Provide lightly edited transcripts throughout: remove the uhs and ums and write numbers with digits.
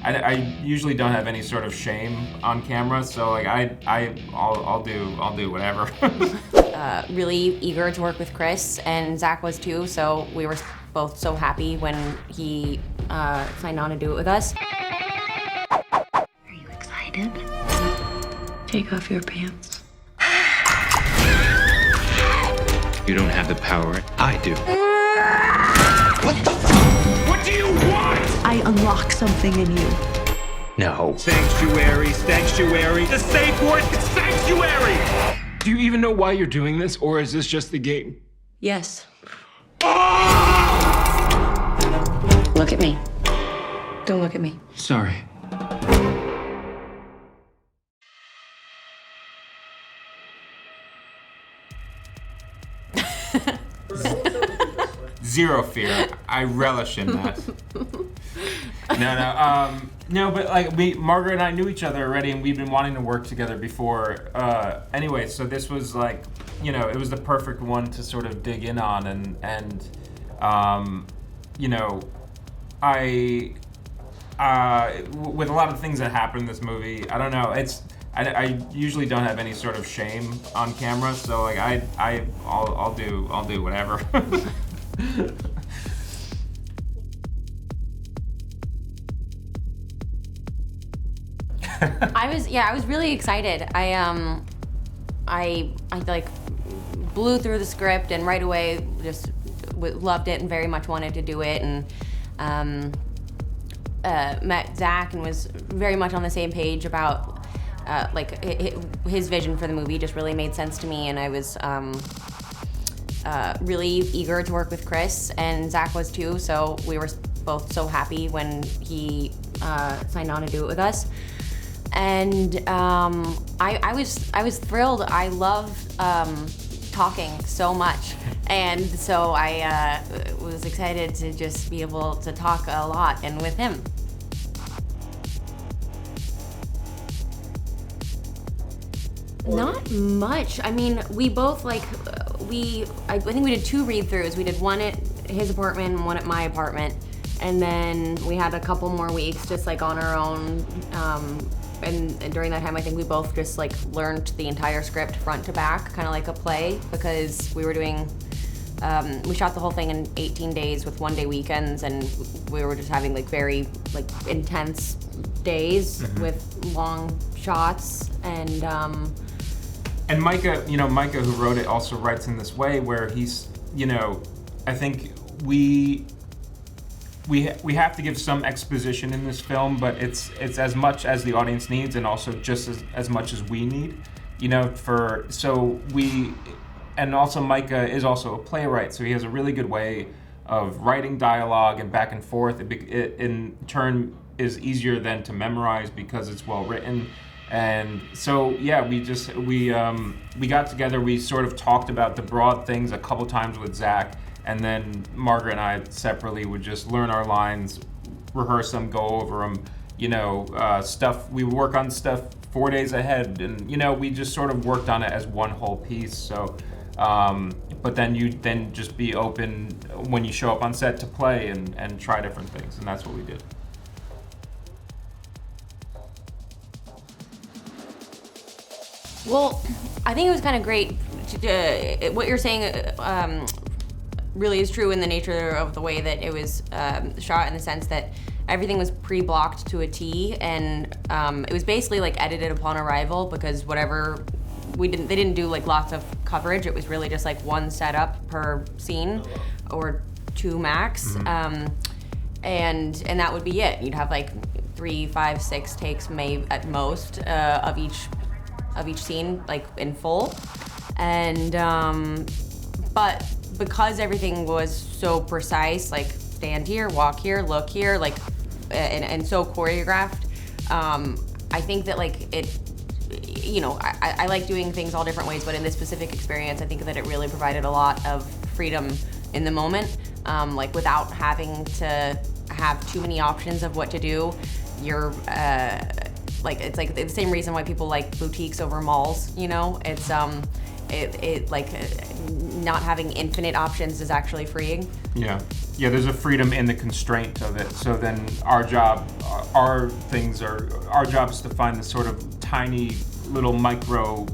I usually don't have any sort of shame on camera, so like I'll do whatever. Really eager to work with Chris, and Zach was too, so we were both so happy when he signed on to do it with us. Are you excited? Take off your pants. You don't have the power. I do. What the fuck? What do you want? I unlock something in you. No. Sanctuary. The safe word is sanctuary! Do you even know why you're doing this, or is this just the game? Yes. Oh! Look at me. Don't look at me. Sorry. Zero fear. I relish in that. No, but like Margaret and I knew each other already, and we've been wanting to work together before. Anyway, so this was like, it was the perfect one to sort of dig in on, and with a lot of things that happen in this movie, I don't know. I usually don't have any sort of shame on camera, so like I'll do whatever. I was really excited. I like blew through the script and right away just loved it and very much wanted to do it, and met Zach and was very much on the same page about his vision for the movie. Just really made sense to me, and I was really eager to work with Chris, and Zach was too, so we were both so happy when he signed on to do it with us. And I was thrilled. I love talking so much, and so I was excited to just be able to talk a lot and with him. Not much. I mean, we both I think we did 2 read-throughs. We did one at his apartment and one at my apartment, and then we had a couple more weeks just like on our own. And during that time, I think we both just like learned the entire script front to back, kind of like a play, because we were doing, we shot the whole thing in 18 days with 1-day weekends, and we were just having like very like intense days with long shots. And Micah, Micah, who wrote it, also writes in this way where he's, I think we have to give some exposition in this film, but it's as much as the audience needs, and also just as much as we need, and also Micah is also a playwright, so he has a really good way of writing dialogue and back and forth. It in turn is easier than to memorize because it's well written. And so yeah, we got together, we sort of talked about the broad things a couple times with Zach, and then Margaret and I separately would just learn our lines, rehearse them, go over them, stuff. We would work on stuff 4 days ahead, and we just sort of worked on it as one whole piece. So, but then you just be open when you show up on set to play and try different things, and that's what we did. well, I think it was kind of great. What you're saying really is true in the nature of the way that it was shot, in the sense that everything was pre-blocked to a T, and it was basically like edited upon arrival, because whatever they didn't do like lots of coverage. It was really just like one setup per scene, or 2 max, and that would be it. You'd have like 3, 5, 6 takes, maybe at most, of each scene, like in full, and but because everything was so precise, like stand here, walk here, look here, like, and so choreographed, I think that like it, I like doing things all different ways, but in this specific experience, I think that it really provided a lot of freedom in the moment, like without having to have too many options of what to do. You're it's like the same reason why people like boutiques over malls, it's it like not having infinite options is actually freeing. Yeah, there's a freedom in the constraint of it. So then our job is to find the sort of tiny little micro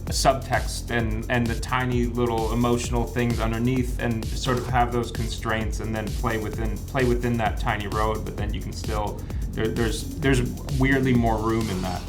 subtext and the tiny little emotional things underneath, and sort of have those constraints, and then play within that tiny road. But then you can still there's weirdly more room in that,